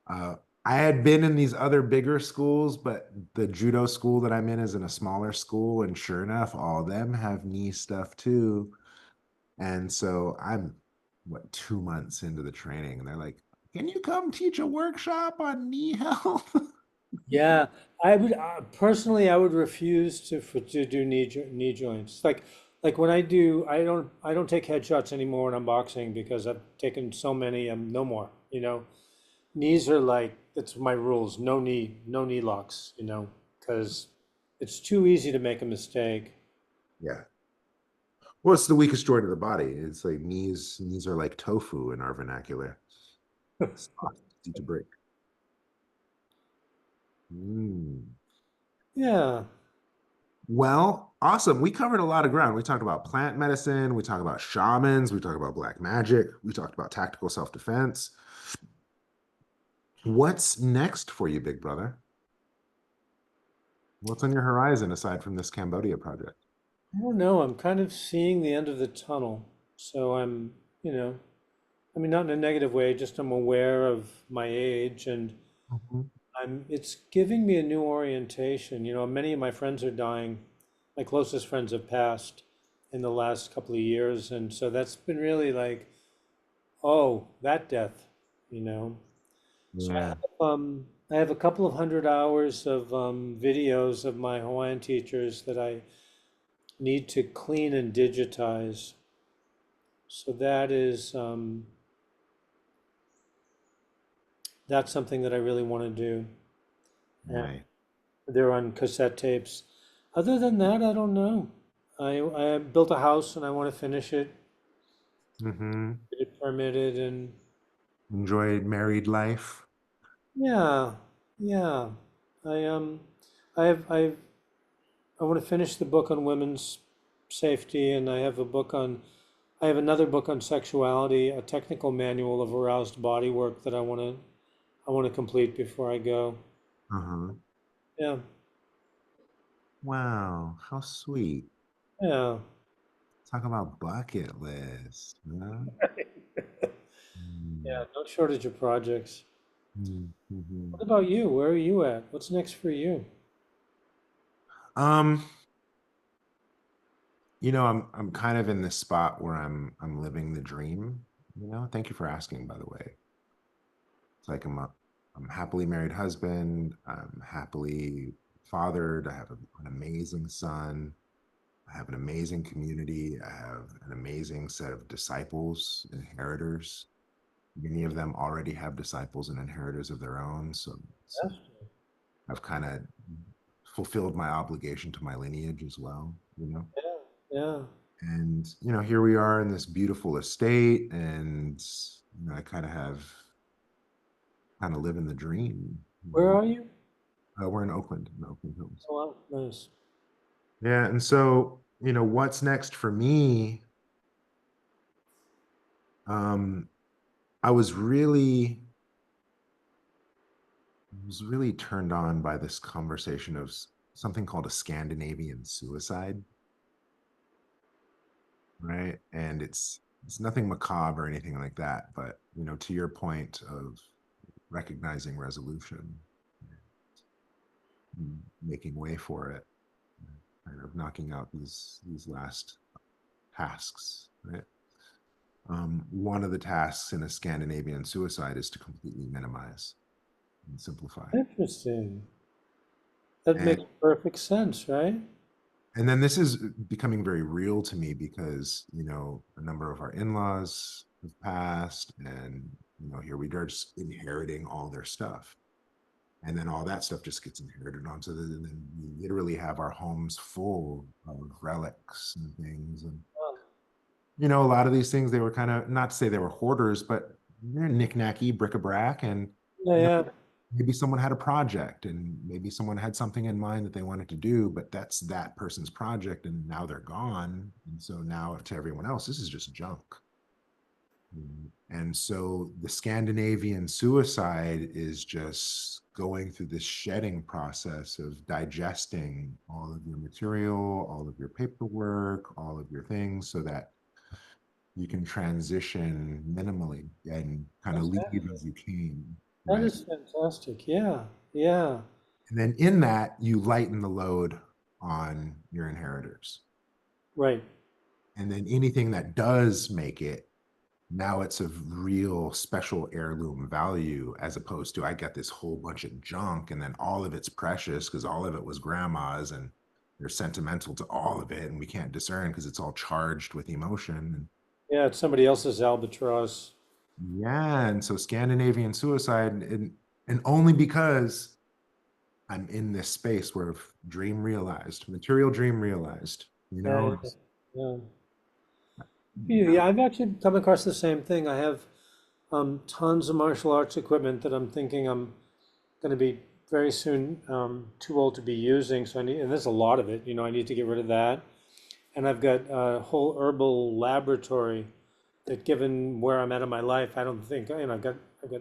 Uh, I had been in these other bigger schools, but the judo school that I'm in is in a smaller school, and sure enough, all of them have knee stuff too. And so I'm 2 months into the training, and they're like, "Can you come teach a workshop on knee health?" Yeah, I would personally, I would refuse to do knee joints. Like when I don't take headshots anymore when I'm boxing because I've taken so many. No more. Knees are like that's my rules. No knee locks. Because it's too easy to make a mistake. Yeah. Well, it's the weakest joint of the body. It's like knees are like tofu in our vernacular. Soft, easy to break. Mm. Yeah. Well, awesome. We covered a lot of ground. We talked about plant medicine, we talked about shamans, we talked about black magic, we talked about tactical self-defense. What's next for you, big brother? What's on your horizon aside from this Cambodia project? I don't know. I'm kind of seeing the end of the tunnel. So I mean, not in a negative way, just I'm aware of my age and Mhm. it's giving me a new orientation. Many of my friends are dying. My closest friends have passed in the last couple of years. And so that's been really like, oh, that death, you know. So Yeah. I have a couple of hundred hours of videos of my Hawaiian teachers that I need to clean and digitize. So that's something that I really want to do. And Right. they're on cassette tapes. Other than that, I don't know. I built a house and I want to finish it, Mm-hmm. get it permitted, and Enjoyed married life. yeah, yeah. I I have I want to finish the book on women's safety, and I have another book on sexuality, a technical manual of aroused body work that I want to complete before I go. Uh-huh. Yeah, Wow, how sweet. yeah, Talk about bucket list, huh? yeah. Mm, No shortage of projects. mhm. What about you? Where are you at? What's next for you? Um, I'm kind of in this spot where I'm living the dream, you know. Thank you for asking, by the way. It's like I'm happily married husband, I'm happily fathered, I have an amazing son, I have an amazing community, I have an amazing set of disciples, inheritors. Many of them already have disciples and inheritors of their own, so Yes. I've kind of fulfilled my obligation to my lineage as well, you know. Yeah, yeah. And here we are in this beautiful estate, and I kind of living the dream. Where are you? We're in Oakland Hills. Oh, wow, nice. Yeah, and so what's next for me? Um, I was really turned on by this conversation of something called a Scandinavian suicide, right? And it's nothing macabre or anything like that, but to your point of recognizing resolution, making way for it, kind of knocking out these last tasks, right? One of the tasks in a Scandinavian suicide is to completely minimize and simplify. Interesting. That And makes perfect sense, right? and then this is becoming very real to me because a number of our in-laws have passed, and here we are just inheriting all their stuff, and then all that stuff just gets inherited onto and then we literally have our homes full of relics and things. And Oh, a lot of these things, they were kind of, not to say they were hoarders, but they're knick-knacky bric-a-brac. And yeah, you know yeah, maybe someone had a project, and maybe someone had something in mind that they wanted to do, but that's that person's project, and now they're gone, and so now to everyone else this is just junk. And so the Scandinavian suicide is just going through this shedding process of digesting all of your material, all of your paperwork, all of your things, so that you can transition minimally and kind of leave exactly. as you came, That right? is fantastic. Yeah, yeah, And then in that, you lighten the load on your inheritors. right. And then anything that does make it, now it's of real special heirloom value, as opposed to I got this whole bunch of junk and then all of it's precious because all of it was grandma's, and they're sentimental to all of it, and we can't discern because it's all charged with emotion. Yeah, it's somebody else's albatross. Yeah, and so Scandinavian suicide, and only because I'm in this space where dream realized, material dream realized, Yeah, yeah, yeah. now. Yeah, I've actually come across the same thing. I have tons of martial arts equipment that I'm thinking I'm going to be very soon too old to be using. So I need, and there's a lot of it. I need to get rid of that. And I've got a whole herbal laboratory that, given where I'm at in my life, I don't think I've got a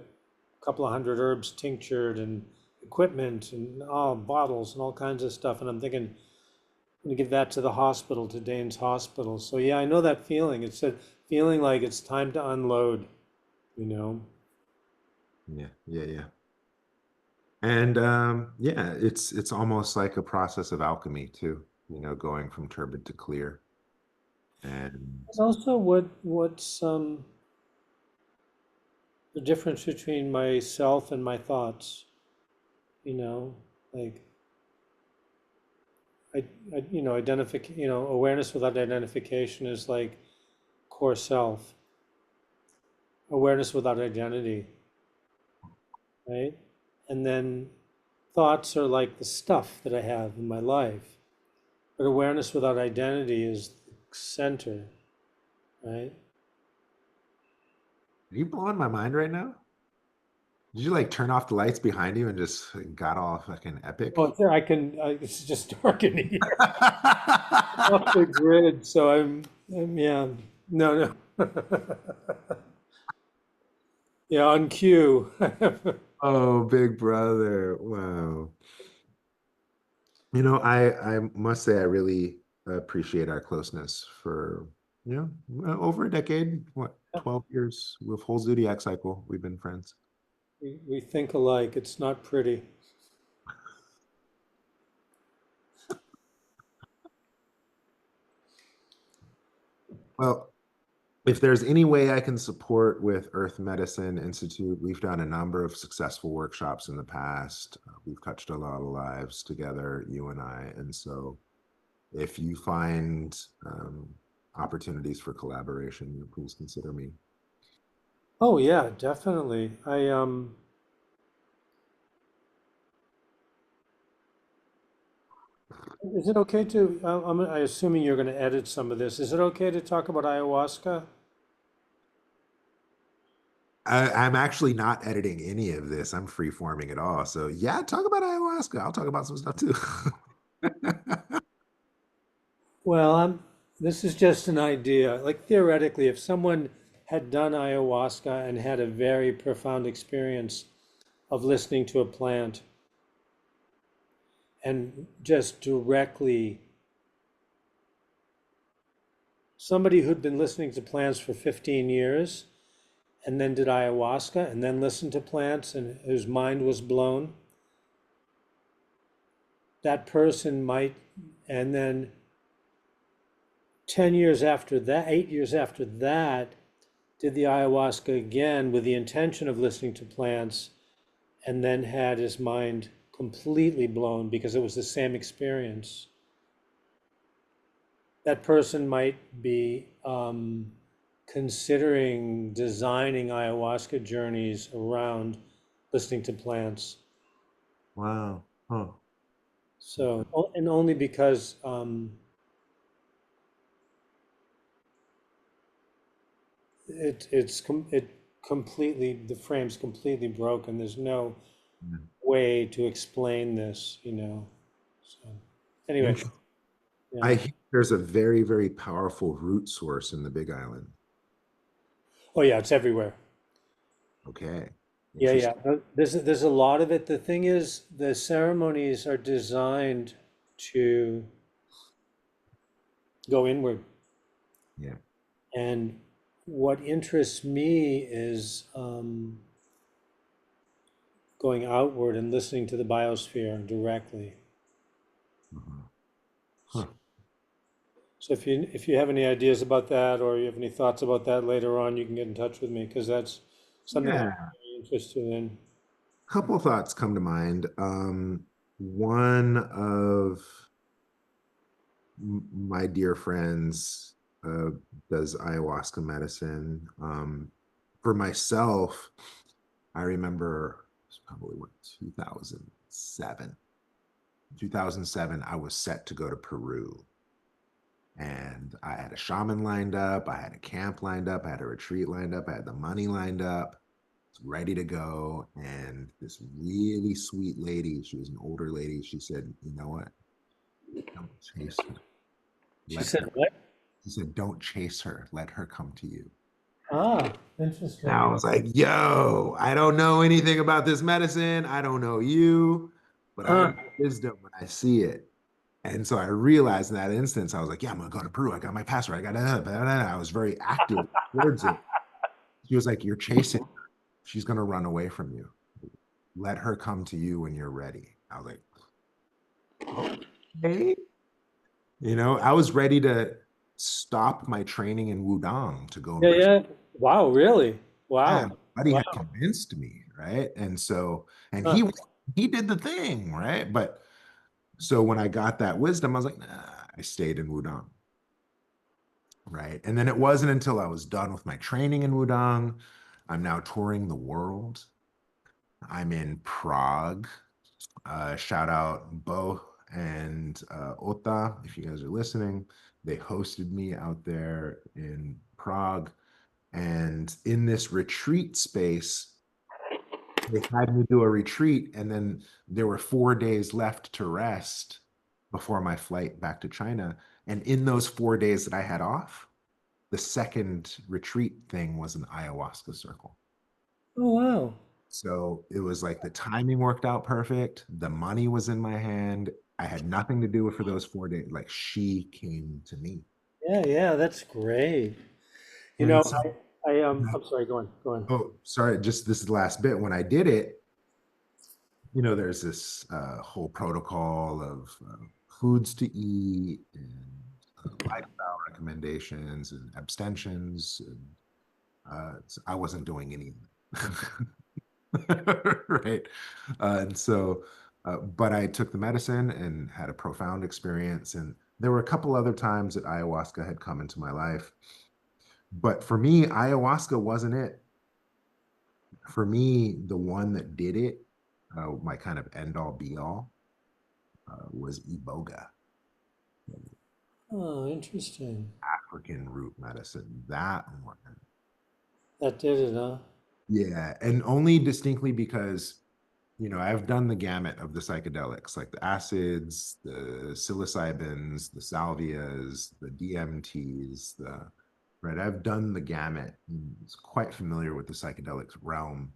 couple of hundred herbs tinctured and equipment and bottles and all kinds of stuff. And I'm thinking I'm gonna give that to the hospital, to Dane's hospital. So yeah, I know that feeling. It's a feeling like it's time to unload. You know. Yeah, yeah, yeah. And yeah, it's almost like a process of alchemy too, going from turbid to clear. And There's also the difference between myself and my thoughts, you know, like awareness without identification is like core self. Awareness without identity, right? And then thoughts are like the stuff that I have in my life. But awareness without identity is the center, right? Are you blowing my mind right now? Did you like turn off the lights behind you and just like, got all fucking Oh, epic? it's there. It's just dark in here. Off the grid, so yeah. No, no. Yeah, on cue. Oh, big brother. Wow. I must say I really appreciate our closeness for, over a decade, what, 12 years with whole Zodiac cycle. We've been friends. We think alike. It's not pretty. Well, if there's any way I can support with Earth Medicine Institute, we've done a number of successful workshops in the past. We've touched a lot of lives together, you and I. And so if you find opportunities for collaboration, please consider me. Oh yeah, definitely. Is it okay to? I assuming you're going to edit some of this. Is it okay to talk about ayahuasca? I'm actually not editing any of this. I'm free forming it all. So yeah, talk about ayahuasca. I'll talk about some stuff too. Well, this is just an idea. Like theoretically, if someone had done ayahuasca and had a very profound experience of listening to a plant and just directly, somebody who'd been listening to plants for 15 years and then did ayahuasca and then listened to plants and whose mind was blown, that person might, and then 10 years after that, 8 years after that, did the ayahuasca again with the intention of listening to plants and then had his mind completely blown because it was the same experience. That person might be considering designing ayahuasca journeys around listening to plants. Wow. Huh. So, and only because it completely, the frame's completely broken. There's no way to explain this, So anyway, Interesting. I yeah. hear there's a very, very powerful root source in the Big Island. Oh yeah, it's everywhere. Okay. Yeah, yeah. Interesting. There's a lot of it. The thing is, the ceremonies are designed to go inward. Yeah. And what interests me is going outward and listening to the biosphere directly. Mhm. So, Huh. so if you have any ideas about that or you have any thoughts about that later on, you can get in touch with me because that's something I'm Yeah. very interested in. Couple of thoughts come to mind. One of my dear friends uh, does ayahuasca medicine. For myself, I remember it was probably what 2007. 2007, I was set to go to Peru, and I had a shaman lined up, I had a camp lined up, I had a retreat lined up, I had the money lined up, ready to go. And this really sweet lady, she was an older lady, she said, "You know what? Don't chase her. She Let said, her." what? He said, "Don't chase her. Let her come to you." Ah, And I interesting. was like, yo, I don't know anything about this medicine. I don't know you, but I Huh. know wisdom when I see it. And so I realized in that instance, I was like, yeah, I'm going to go to Peru. I got my passport. I got it. I was very active towards it. She was like, you're chasing her. She's going to run away from you. Let her come to you when you're ready. I was like, okay. I was ready to stop my training in Wudang to go and Yeah, pursue. yeah. Wow, really? Yeah, Wow. buddy had Wow. convinced me, right? And so, and Huh. he did the thing, right? But so when I got that wisdom, I was like, nah, I stayed in Wudang, right? And then it wasn't until I was done with my training in Wudang, I'm now touring the world. I'm in Prague. Shout out Bo and Ota, if you guys are listening. They hosted me out there in Prague. And in this retreat space, they had me do a retreat, and then there were 4 days left to rest before my flight back to China. And in those 4 days that I had off, the second retreat thing was an ayahuasca circle. Oh, wow. So it was like the timing worked out perfect. The money was in my hand. I had nothing to do for those 4 days. Like she came to me. Yeah, yeah, that's great. You And know, so, I'm sorry, go on, go on. oh, sorry, just this last bit. When I did it, there's this whole protocol of foods to eat and lifestyle recommendations and abstentions. And so I wasn't doing any of it. Right. And so, but I took the medicine and had a profound experience. And there were a couple other times that ayahuasca had come into my life. But for me, ayahuasca wasn't it. For me, the one that did it, my kind of end all be all, was iboga, Oh, interesting. African root medicine. That one. That did it, huh? Yeah. And only distinctly because, I've done the gamut of the psychedelics, like the acids, the psilocybins, the salvias, the DMTs, right. I've done the gamut. It's quite familiar with the psychedelics realm.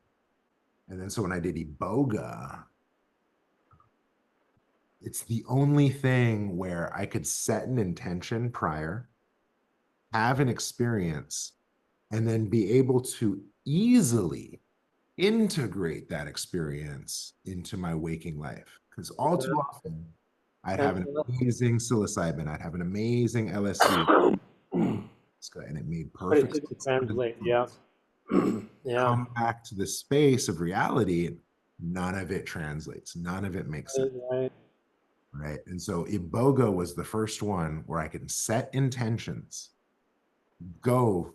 And then so when I did iboga, it's the only thing where I could set an intention prior, have an experience, and then be able to easily integrate that experience into my waking life. Because all too often, I'd have an Fantastic. amazing psilocybin, I'd have an amazing LSD, and it made But it perfect didn't sense under the translate, yeah. influence. Yeah. Come back to the space of reality, none of it translates, none of it makes sense. Right, right. Right. And so Iboga was the first one where I can set intentions, go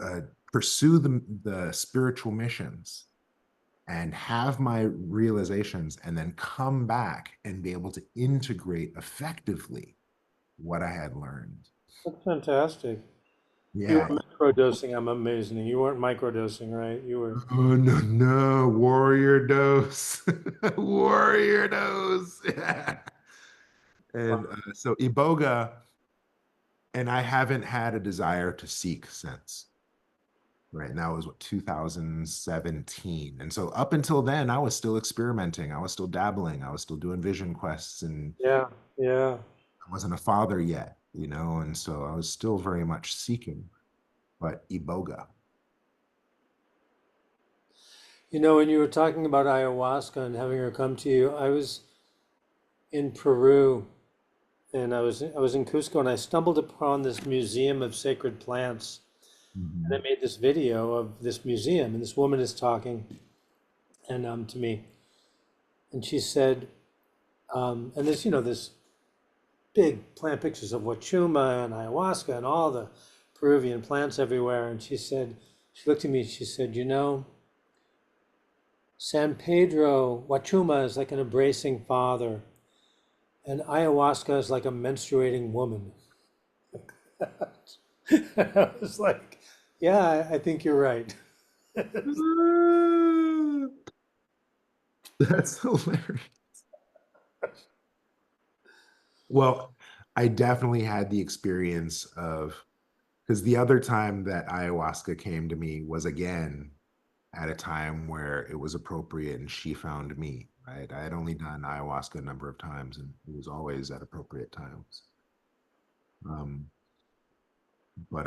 uh, pursue the spiritual missions, and have my realizations, and then come back and be able to integrate effectively what I had learned. That's fantastic. You Yeah. were microdosing, I'm amazing. You weren't microdosing, right? You were. Oh, no, no. Warrior dose. Warrior dose. Yeah. And so Iboga, and I haven't had a desire to seek since. Right. And that was what, 2017. And so up until then, I was still experimenting. I was still dabbling. I was still doing vision quests, and Yeah, yeah. I wasn't a father yet, and so I was still very much seeking. But Iboga. You know, when you were talking about ayahuasca and having her come to you, I was in Peru and I was in Cusco and I stumbled upon this museum of sacred plants. And I Mhm. made this video of this museum and this woman is talking and to me and she said and this big plant pictures of wachuma and ayahuasca and all the Peruvian plants everywhere and she looked at me and she said, San Pedro Wachuma is like an embracing father, and ayahuasca is like a menstruating woman. I was like, yeah, I think you're right. That's hilarious. Well, I definitely had the experience of, because the other time that ayahuasca came to me was again at a time where it was appropriate and she found me, right? I had only done ayahuasca a number of times and it was always at appropriate times. Um, but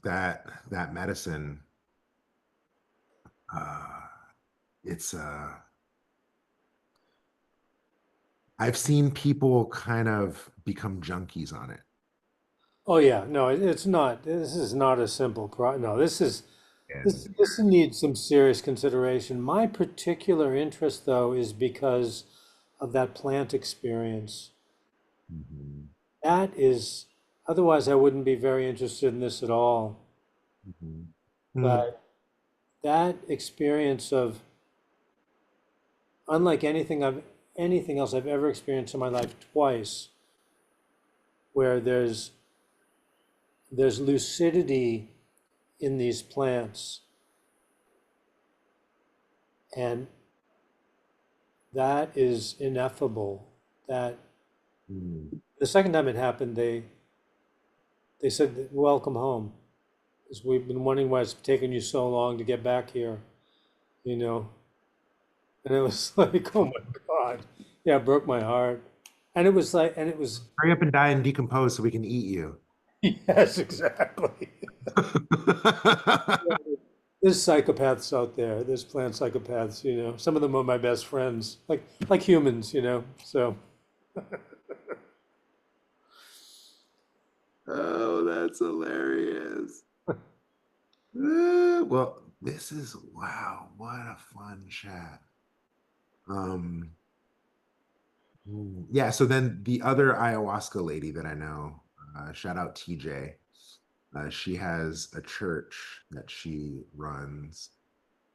that medicine, uh, it's I've seen people kind of become junkies on it. Oh yeah, no, it's not. This is not a simple pro. No, this is. This needs some serious consideration. My particular interest, though, is because of that plant experience. Mhm, That is, otherwise I wouldn't be very interested in this at all. mhm. Mm, But that experience of, unlike anything else I've ever experienced in my life twice, where there's lucidity in these plants, and that is ineffable. That mm. the second time it happened, they said, "Welcome home," because we've been wondering why it's taken you so long to get back here, you know. And it was like, oh my God, yeah, it broke my heart. And it was like, and it was, Hurry up and die and decompose so we can eat you. yes, exactly. There's psychopaths out there. There's plant psychopaths, you know. Some of them are my best friends, like humans, you know. So, Oh, that's hilarious. Well, this is wow, what a fun chat. Um, yeah, so then the other ayahuasca lady that I know, shout out TJ. She has a church that she runs,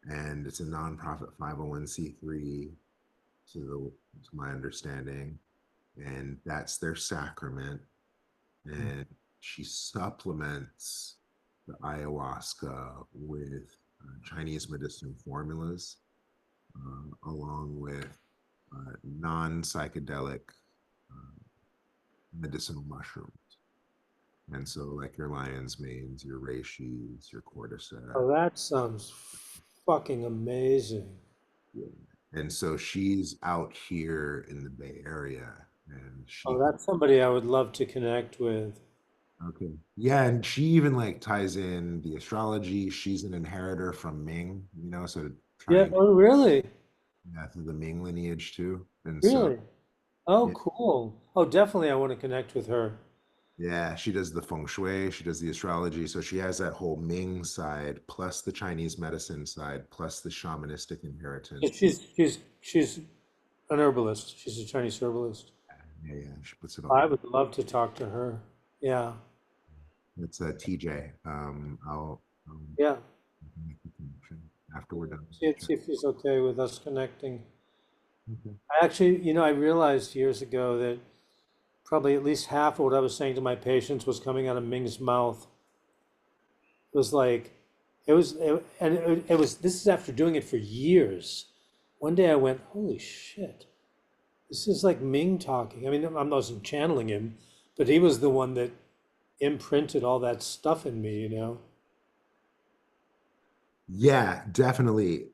and it's a nonprofit 501(c)(3 to my understanding, and that's their sacrament. And she supplements the ayahuasca with Chinese medicine formulas, along with non-psychedelic uh, medicinal mushrooms. And so, like your lion's manes, your reishis, your cordyceps. oh, that sounds fucking amazing. Yeah. And so she's out here in the Bay Area, and Oh, she that's somebody I would love to connect with. okay. Yeah, and she even like ties in the astrology. She's an inheritor from Ming, so Yeah. trying Oh, really? through the Ming lineage too. And so Really? Oh, yeah, cool. Oh, definitely I want to connect with her. yeah, she does the feng shui, she does the astrology. So she has that whole Ming side, plus the Chinese medicine side, plus the shamanistic inheritance. She's an herbalist. She's a Chinese herbalist. Yeah, yeah, she puts it all I together. would love to talk to her. Yeah. It's TJ. I'll Yeah. make the connection after we're done with See, this chat. see if she's okay with us connecting. Okay. I actually, I realized years ago that probably at least half of what I was saying to my patients was coming out of Ming's mouth. It was like, it was, this is after doing it for years. One day I went, holy shit, this is like Ming talking. I mean, I wasn't channeling him, but he was the one that imprinted all that stuff in me, you know? Yeah, definitely.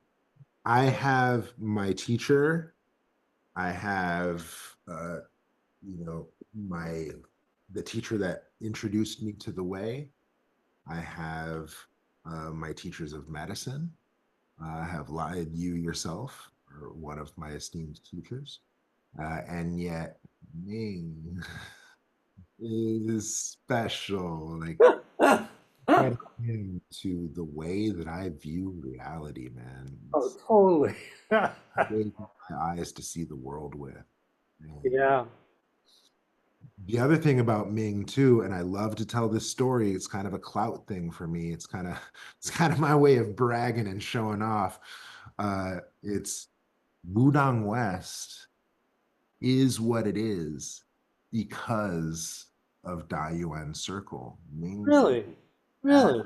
I have my teacher. I have, my the teacher that introduced me to the way. I have my teachers of medicine. I have you yourself, or one of my esteemed teachers, and yet Ming is special. Like credit him to the way that I view reality, man. Oh, It's totally. the my eyes to see the world with. And Yeah. the other thing about Ming too, and I love to tell this story, it's kind of a clout thing for me. It's kind of my way of bragging and showing off. It's Wudang West is what it is because of Dayuan Circle. Ming's Really? that Really?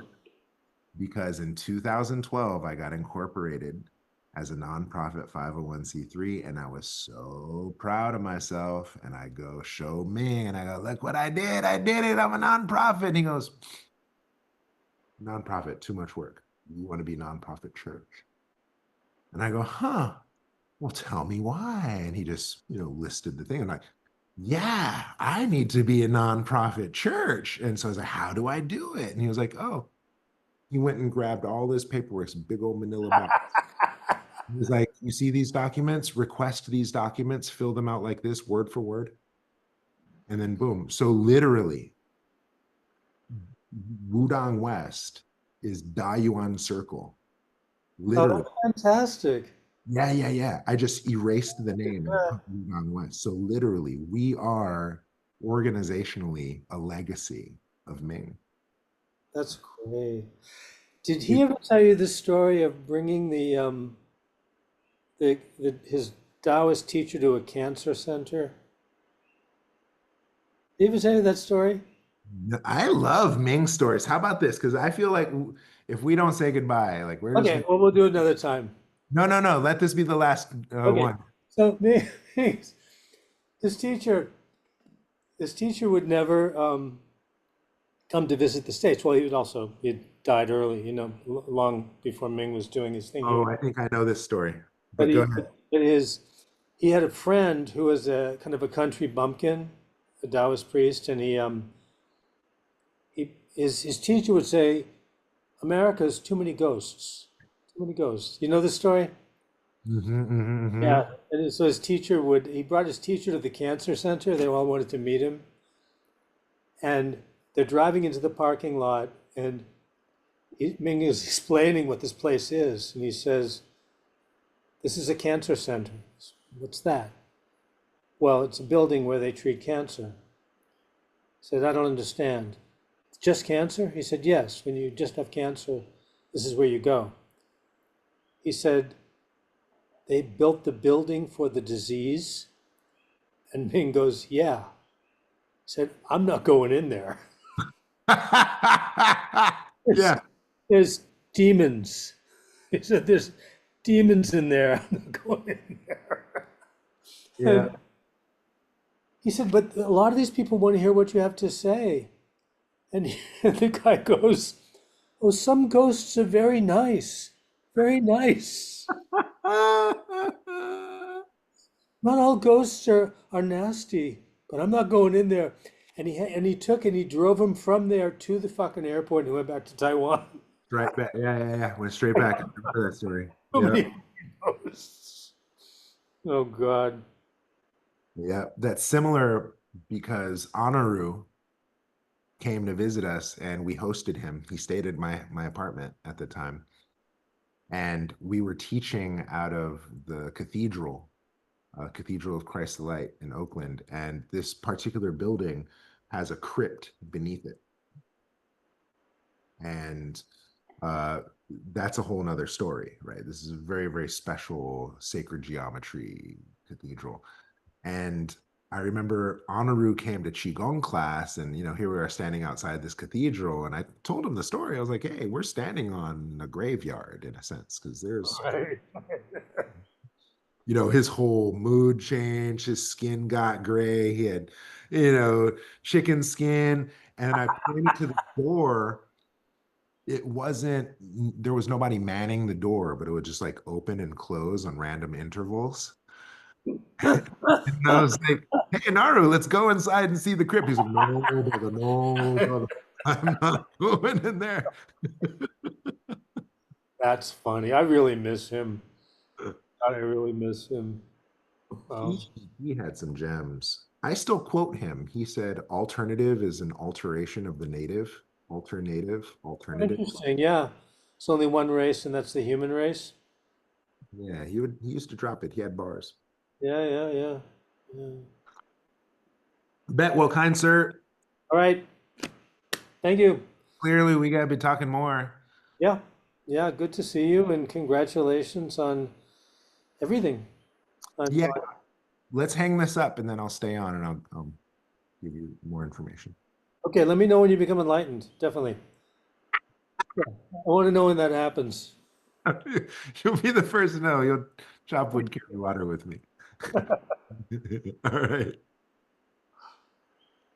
because in 2012 I got incorporated as a nonprofit 501(c)(3, and I was so proud of myself. And I go show Ming and I go, look what I did. I did it. I'm a nonprofit. And he goes, nonprofit, too much work. You want to be a nonprofit church. And I go, huh, well, tell me why. And he just, listed the thing. I'm like, yeah, I need to be a nonprofit church. And so I was like, how do I do it? And he was like, oh, he went and grabbed all this paperwork, some big old manila box. He's like, you see these documents, request these documents, fill them out like this, word for word. And then boom. So literally, Wudang West is Dayuan Circle. Oh, Literally. that's fantastic. Yeah, yeah, yeah. I just erased the name and Yeah, put Wudang West. So literally, we are organizationally a legacy of Ming. that's great. Did he It- ever tell you the story of bringing his Taoist teacher to a cancer center? Did he ever tell you that story? I love Ming stories. How about this? Because I feel like if we don't say goodbye, like we're just Okay, gonna. well, we'll do it another time. No, no, no. Let this be the last Okay, one. so me, his teacher, his teacher would never come to visit the States. Well, he had died early, long before Ming was doing his thing Oh, here. I think I know this story. But But go ahead. he had a friend who was a kind of a country bumpkin, a Taoist priest, and his teacher would say, "America's too many ghosts, too many ghosts." You know this story? Hmm, hmm, hmm. Yeah. And so he brought his teacher to the cancer center. They all wanted to meet him, and they're driving into the parking lot, and Ming is explaining what this place is, and he says, "This is a cancer center." What's that? Well, it's a building where they treat cancer. I said, I don't understand. Just cancer? He said, yes. When you just have cancer, this is where you go. He said, they built the building for the disease. And Ming goes, yeah. He said, I'm not going in there. There's, Yeah, there's demons. He said, there's demons in there. I'm not going in there. yeah. And he said, but a lot of these people want to hear what you have to say. And the guy goes, oh, some ghosts are very nice. Very nice. Not all ghosts are nasty, but I'm not going in there. And he drove him from there to the fucking airport and he went back to Taiwan. Right back. Yeah, yeah, yeah. Went straight back. I remember that story. So Yeah. many ghosts. Oh God. Yeah. That's similar because Honoru came to visit us and we hosted him. He stayed at my apartment at the time. And we were teaching out of the Cathedral of Christ the Light in Oakland. And this particular building has a crypt beneath it. And uh, that's a whole nother story, right? This is a very, very special sacred geometry cathedral. And I remember Honoru came to Qigong class, and here we are standing outside this cathedral. And I told him the story. I was like, hey, we're standing on a graveyard in a sense, because there's Right. his whole mood changed, his skin got gray, he had, you know, chicken skin. And I pointed to the door. It wasn't, there was nobody manning the door, but it would just like open and close on random intervals. And I was like, hey, Naru, let's go inside and see the crypt. He's like, no, brother, no, brother. I'm not going in there. That's funny. I really miss him. I really miss him. He, Wow. he had some gems. I still quote him. He said, alternative is an alteration of the native. Alternative, alternative. Interesting. Yeah. It's only one race, and that's the human race. Yeah, he used to drop it. He had bars. Yeah, yeah, yeah. Yeah. Bet, well, kind sir, All right. Thank you. clearly we gotta be talking more. Yeah. Yeah. Good to see you, and congratulations on everything. On, Yeah, on- let's hang this up and then I'll stay on and I'll give you more information. okay. Let me know when you become enlightened. Definitely. Yeah. I want to know when that happens. You'll be the first to know. You'll chop wood, carry water with me. All right.